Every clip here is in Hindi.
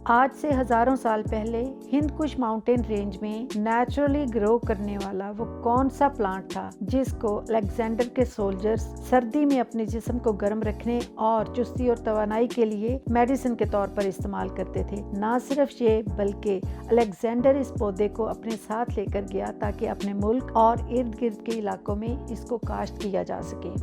आज से हजारों साल पहले हिंद कुश माउंटेन रेंज में नेचुरली ग्रो करने वाला वो कौन सा प्लांट था जिसको अलेक्जेंडर के सोल्जर्स सर्दी में अपने जिस्म को गर्म रखने और चुस्ती और तवानाई के लिए मेडिसिन के तौर पर इस्तेमाल करते थे। ना सिर्फ ये बल्कि अलेक्जेंडर इस पौधे को अपने साथ लेकर गया ताकि अपने मुल्क और इर्द गिर्द के इलाकों में इसको काश्त किया जा सके।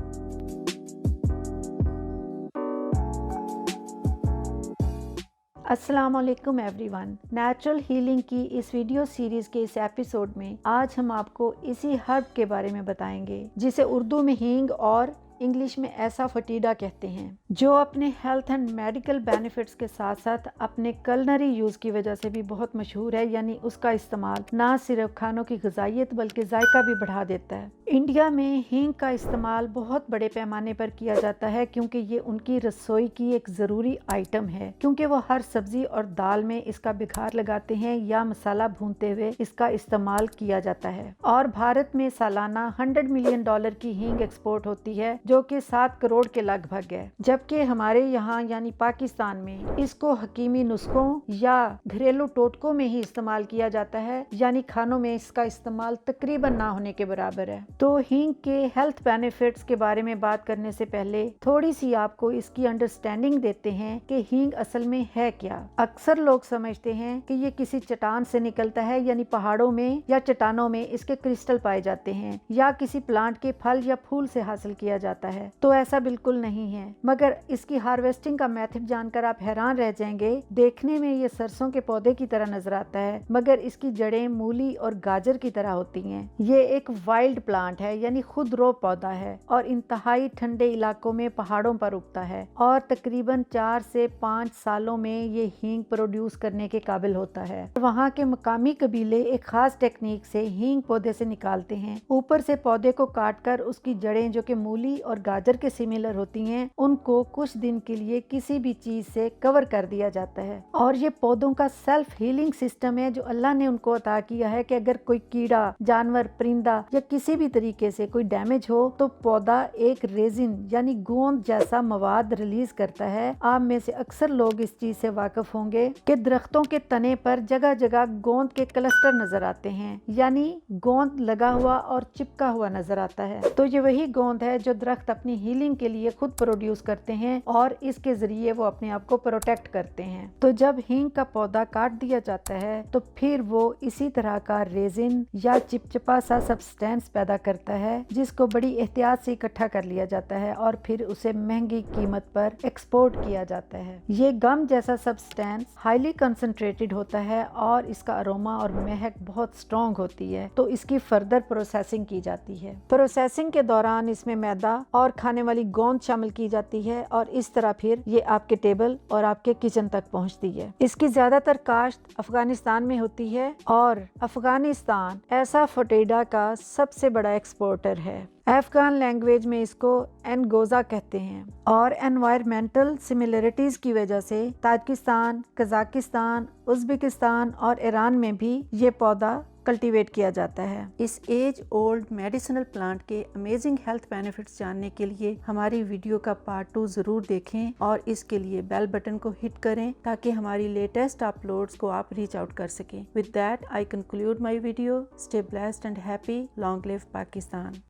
अस्सलाम वालेकुम एवरीवन। नेचुरल हीलिंग की इस वीडियो सीरीज के इस एपिसोड में आज हम आपको इसी हर्ब के बारे में बताएंगे जिसे उर्दू में हींग और इंग्लिश में एसाफोटिडा कहते हैं, जो अपने हेल्थ एंड मेडिकल बेनिफिट्स के साथ साथ अपने कलनरी यूज की वजह से भी बहुत मशहूर है। यानी उसका इस्तेमाल ना सिर्फ खानों की ग़िज़ाइयत बल्कि जायका भी बढ़ा देता है। इंडिया में हींग का इस्तेमाल बहुत बड़े पैमाने पर किया जाता है क्योंकि ये उनकी रसोई की एक ज़रूरी आइटम है, क्योंकि वो हर सब्जी और दाल में इसका बिखार लगाते हैं या मसाला भूनते हुए इसका इस्तेमाल किया जाता है। और भारत में सालाना $100 मिलियन की हींग एक्सपोर्ट होती है, जो कि 7 करोड़ के लगभग है। जबकि हमारे यहाँ यानी पाकिस्तान में इसको हकीमी नुस्खों या घरेलू टोटकों में ही इस्तेमाल किया जाता है, यानी खानों में इसका इस्तेमाल तकरीबन ना होने के बराबर है। तो हींग के हेल्थ बेनिफिट्स के बारे में बात करने से पहले थोड़ी सी आपको इसकी अंडरस्टैंडिंग देते हैं कि हींग असल में है क्या। अक्सर लोग समझते हैं कि ये किसी चट्टान से निकलता है, यानी पहाड़ों में या चट्टानों में इसके क्रिस्टल पाए जाते हैं, या किसी प्लांट के फल या फूल से हासिल किया जाता है। तो ऐसा बिल्कुल नहीं है, मगर इसकी हार्वेस्टिंग का मेथड जानकर आप हैरान रह जाएंगे। देखने में ये सरसों के पौधे की तरह नजर आता है, मगर इसकी जड़ें मूली और गाजर की तरह होती हैं। ये एक वाइल्ड प्लांट है, यानी खुदरो पौधा है और इंतहाई ठंडे इलाकों में पहाड़ों पर उगता है और तकरीबन 4 से 5 सालों में ये हींग प्रोड्यूस करने के काबिल होता है। वहाँ के मकामी कबीले एक खास टेक्निक से हींग पौधे से निकालते हैं। ऊपर से पौधे को काटकर उसकी जड़ें, जो कि मूली और गाजर के सिमिलर होती हैं, उनको कुछ दिन के लिए किसी भी चीज से कवर कर दिया जाता है। और ये पौधों का सेल्फ हीलिंग सिस्टम है जो अल्लाह ने उनको अता किया है कि अगर कोई कीड़ा, जानवर, परिंदा या किसी भी तरीके से कोई डैमेज हो तो पौधा एक रेजिन यानी गोंद जैसा मवाद रिलीज करता है। आप में से अक्सर लोग इस चीज से वाकिफ होंगे कि दरख्तों के तने पर जगह जगह गोंद के क्लस्टर नजर आते हैं, यानी गोंद लगा हुआ और चिपका हुआ नजर आता है। तो ये वही गोंद है जो दरख्त अपनी हीलिंग के लिए खुद प्रोड्यूस करते हैं और इसके जरिए वो अपने आप को प्रोटेक्ट करते हैं। तो जब हींग का पौधा काट दिया जाता है तो फिर वो इसी तरह का रेजिन या चिपचिपा सा सब्सटेंस पैदा करता है, जिसको बड़ी एहतियात से इकट्ठा कर लिया जाता है और फिर उसे महंगी कीमत पर एक्सपोर्ट किया जाता है। ये गम जैसा सब्सटेंस हाईली कंसंट्रेटेड होता है और इसका अरोमा और महक बहुत स्ट्रॉन्ग होती है। तो इसकी फर्दर प्रोसेसिंग की जाती है। प्रोसेसिंग के दौरान इसमें मैदा और खाने वाली गोंद शामिल की जाती है और इस तरह फिर ये आपके टेबल और आपके किचन तक पहुंचती है। इसकी ज्यादातर काश्त अफगानिस्तान में होती है और अफगानिस्तान एसाफोटिडा का सबसे बड़ा एक्सपोर्टर है। अफगान लैंग्वेज में इसको एनगोजा कहते हैं और एनवायरमेंटल सिमिलरिटीज की वजह से ताजिकिस्तान, कजाकिस्तान, उज़्बेकिस्तान और ईरान में भी ये पौधा कल्टीवेट किया जाता है। इस एज ओल्ड मेडिसिनल प्लांट के अमेजिंग हेल्थ बेनिफिट्स जानने के लिए हमारी वीडियो का पार्ट 2 जरूर देखें और इसके लिए बेल बटन को हिट करें ताकि हमारी लेटेस्ट अपलोड्स को आप रीच आउट कर सकें। With that I conclude my video. Stay blessed and happy. Long live Pakistan.